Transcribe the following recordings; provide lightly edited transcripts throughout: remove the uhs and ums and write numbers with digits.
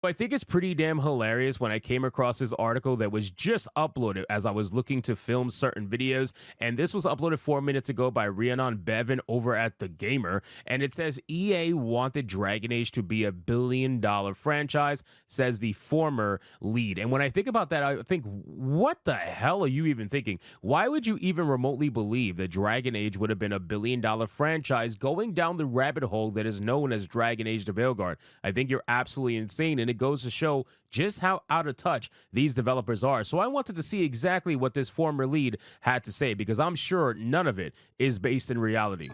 I think it's pretty damn hilarious when I came across this article that was just uploaded as I was looking to film certain videos. And this was uploaded 4 minutes ago by Rhiannon Bevan over at The Gamer. And it says EA wanted Dragon Age to be $1 billion franchise, says the former lead. And when I think about that, I think, what the hell are you even thinking? Why would you even remotely believe that Dragon Age would have been $1 billion franchise going down the rabbit hole that is known as Dragon Age the Veilguard? I think you're absolutely insane. And it goes to show just how out of touch these developers are. So I wanted to see exactly what this former lead had to say, because I'm sure none of it is based in reality.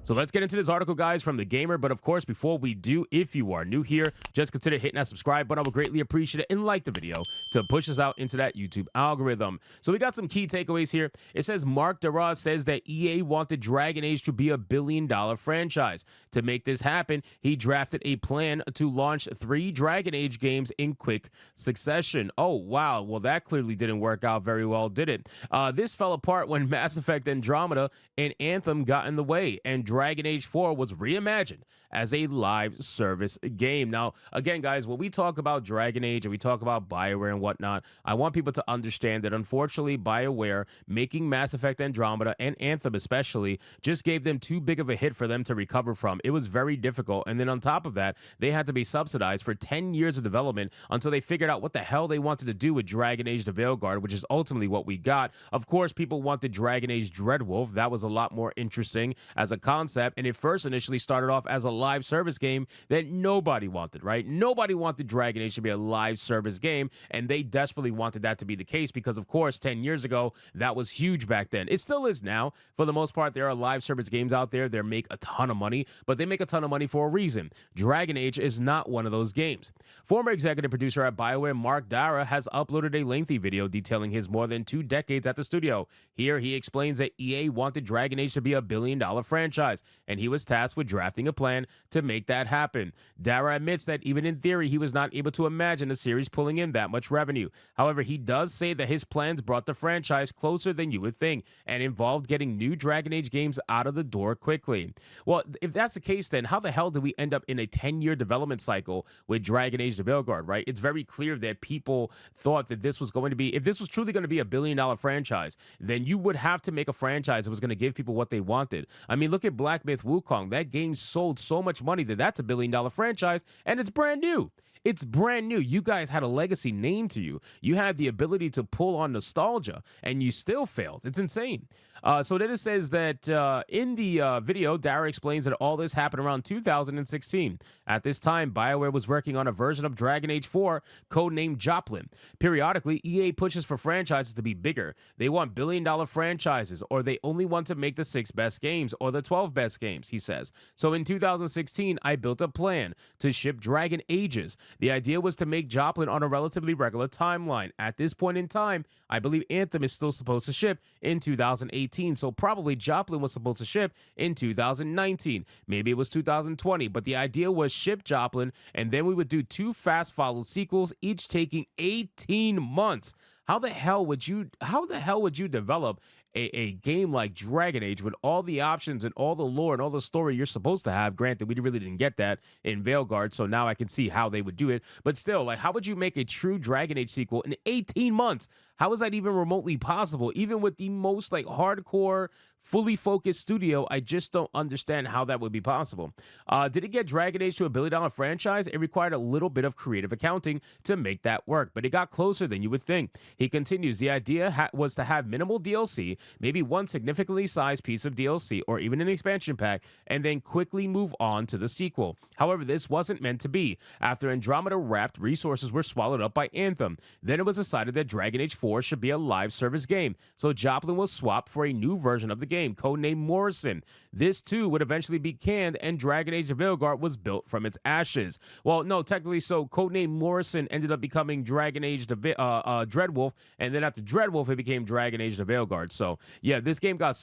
So let's get into this article, guys, from The Gamer. But of course, before we do, if you are new here, just consider hitting that subscribe button. I would greatly appreciate it, and like the video to push us out into that YouTube algorithm. So we got some key takeaways here. It says Mark Darrah says that EA wanted Dragon Age to be $1 billion franchise. To make this happen, he drafted a plan to launch 3 Dragon Age games in quick succession. Oh, wow. Well, that clearly didn't work out very well, did it? This fell apart when Mass Effect Andromeda and Anthem got in the way, and Dragon Age 4 was reimagined as a live service game. Now, again, guys, when we talk about Dragon Age and we talk about Bioware and whatnot, I want people to understand that unfortunately Bioware making Mass Effect Andromeda and Anthem especially just gave them too big of a hit for them to recover from. It was very difficult. And then on top of that, they had to be subsidized for 10 years of development until they figured out what the hell they wanted to do with Dragon Age the Veilguard, which is ultimately what we got. Of course, people wanted Dragon Age Dreadwolf. That was a lot more interesting as a concept, and it first initially started off as a live service game that nobody wanted, right? Nobody wanted Dragon Age to be a live service game, and they desperately wanted that to be the case because, of course, 10 years ago, that was huge back then. It still is now. For the most part, there are live service games out there that make a ton of money, but they make a ton of money for a reason. Dragon Age is not one of those games. Former executive producer at Bioware, Mark Darrah, has uploaded a lengthy video detailing his more than 2 decades at the studio. Here, he explains that EA wanted Dragon Age to be $1 billion franchise, and he was tasked with drafting a plan to make that happen. Darrah admits that even in theory, he was not able to imagine the series pulling in that much revenue. However, he does say that his plans brought the franchise closer than you would think and involved getting new Dragon Age games out of the door quickly. Well, if that's the case, then how the hell did we end up in a 10-year development cycle with Dragon Age the Veilguard, right? It's very clear that people thought that this was going to be, if this was truly going to be $1 billion franchise, then you would have to make a franchise that was going to give people what they wanted. I mean, look at Black Myth Wukong. That game sold so much money that that's $1 billion franchise, and it's brand new. It's brand new. You guys had a legacy name to you. You had the ability to pull on nostalgia, and you still failed. It's insane. So then it says that in the video, Darrah explains that all this happened around 2016. At this time, Bioware was working on a version of Dragon Age 4, codenamed Joplin. Periodically, EA pushes for franchises to be bigger. They want billion-dollar franchises, or they only want to make the 6 best games or the 12 best games, he says. So in 2016, I built a plan to ship Dragon Ages. The idea was to make Joplin on a relatively regular timeline. At this point in time, I believe Anthem is still supposed to ship in 2018, so probably Joplin was supposed to ship in 2019. Maybe it was 2020, but the idea was ship Joplin, and then we would do 2 fast-followed sequels, each taking 18 months. How the hell would you develop a game like Dragon Age with all the options and all the lore and all the story you're supposed to have? Granted, we really didn't get that in Veilguard, so now I can see how they would do it. But still, like, how would you make a true Dragon Age sequel in 18 months? How is that even remotely possible? Even with the most like hardcore, fully focused studio, I just don't understand how that would be possible. Did it get Dragon Age to $1 billion franchise? It required a little bit of creative accounting to make that work, but it got closer than you would think. He continues, the idea was to have minimal DLC, maybe one significantly sized piece of DLC or even an expansion pack, and then quickly move on to the sequel. However, this wasn't meant to be. After Andromeda wrapped, resources were swallowed up by Anthem. Then it was decided that Dragon Age 4 should be a live service game, so Joplin was swapped for a new version of the game, codenamed Morrison. This too would eventually be canned, and Dragon Age the Veilguard was built from its ashes. Well, no, technically, so codenamed Morrison ended up becoming Dragon Age the Dreadwolf, and then after Dreadwolf, it became Dragon Age the Veilguard. So So yeah, this game got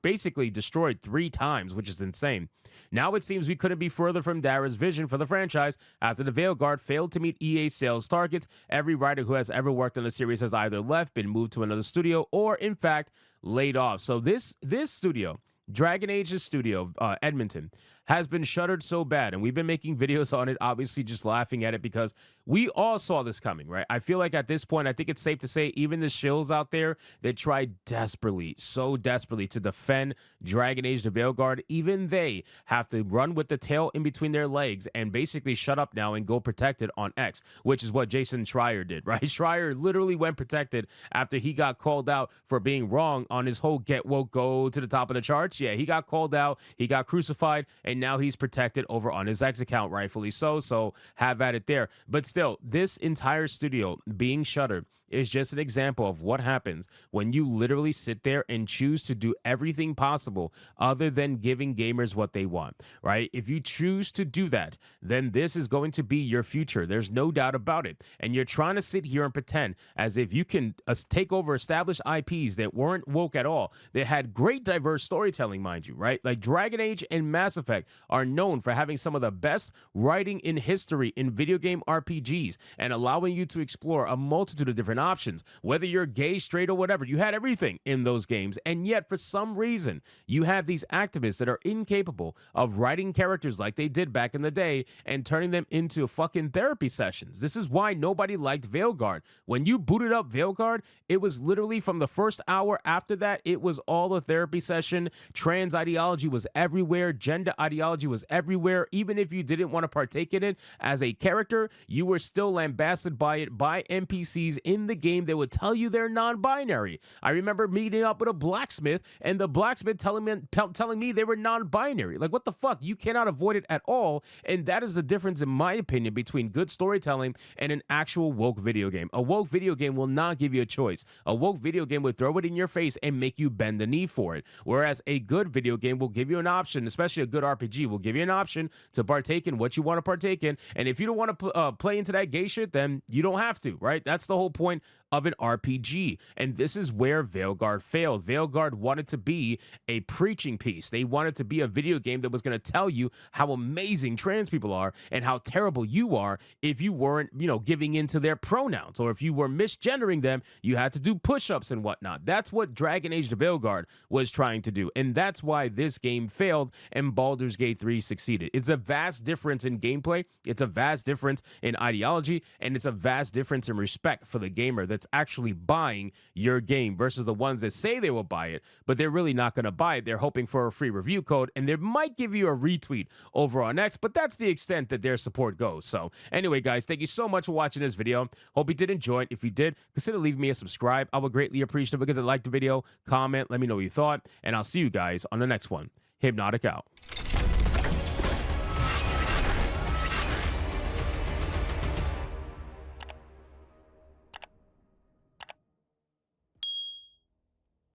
basically destroyed 3 times, which is insane. Now it seems we couldn't be further from Dara's vision for the franchise after the VEILGUARD failed to meet EA's sales targets. Every writer who has ever worked on the series has either left, been moved to another studio, or in fact laid off. So this studio, Dragon Age's studio, Edmonton, has been shuttered so bad, and we've been making videos on it, obviously just laughing at it because we all saw this coming, right? I feel like at this point, I think it's safe to say even the shills out there that tried desperately, so desperately to defend Dragon Age the VEILGUARD, even they have to run with the tail in between their legs and basically shut up now and go protected on X, which is what Jason Schreier did, right? Schreier literally went protected after he got called out for being wrong on his whole get woke, go to the top of the charts. Yeah, he got called out, he got crucified, and now he's protected over on his X account, rightfully so. So have at it there. But still, this entire studio being shuttered is just an example of what happens when you literally sit there and choose to do everything possible other than giving gamers what they want, right? If you choose to do that, then this is going to be your future. There's no doubt about it. And you're trying to sit here and pretend as if you can take over established IPs that weren't woke at all. They had great diverse storytelling, mind you, right? Like Dragon Age and Mass Effect are known for having some of the best writing in history in video game RPGs and allowing you to explore a multitude of different options, whether you're gay, straight, or whatever. You had everything in those games, and yet for some reason you have these activists that are incapable of writing characters like they did back in the day and turning them into fucking therapy sessions. This is why nobody liked VEILGUARD. When you booted up VEILGUARD, it was literally from the first hour after that, it was all a therapy session. Trans ideology was everywhere, gender ideology was everywhere. Even if you didn't want to partake in it as a character, you were still lambasted by it by NPCs in the game that would tell you they're non-binary. I remember meeting up with a blacksmith and the blacksmith telling me they were non-binary. Like, what the fuck? You cannot avoid it at all. And that is the difference, in my opinion, between good storytelling and an actual woke video game. A woke video game will not give you a choice. A woke video game will throw it in your face and make you bend the knee for it. Whereas a good video game will give you an option, especially a good RPG will give you an option to partake in what you want to partake in. And if you don't want to play into that gay shit, then you don't have to, right? That's the whole point of an RPG. And this is where VEILGUARD failed. VEILGUARD wanted to be a preaching piece. They wanted to be a video game that was going to tell you how amazing trans people are and how terrible you are if you weren't, giving into their pronouns, or if you were misgendering them, you had to do push-ups and whatnot. That's what Dragon Age the VEILGUARD was trying to do. And that's why this game failed and Baldur's Gate 3 succeeded. It's a vast difference in gameplay. It's a vast difference in ideology, and it's a vast difference in respect for the gamer that's actually buying your game versus the ones that say they will buy it, but they're really not going to buy it. They're hoping for a free review code, and they might give you a retweet over on X, but that's the extent that their support goes. So anyway, guys, thank you so much for watching this video. Hope you did enjoy it. If you did, consider leaving me a subscribe. I would greatly appreciate it because I liked the video. Comment, let me know what you thought, and I'll see you guys on the next one. Hypnotic out.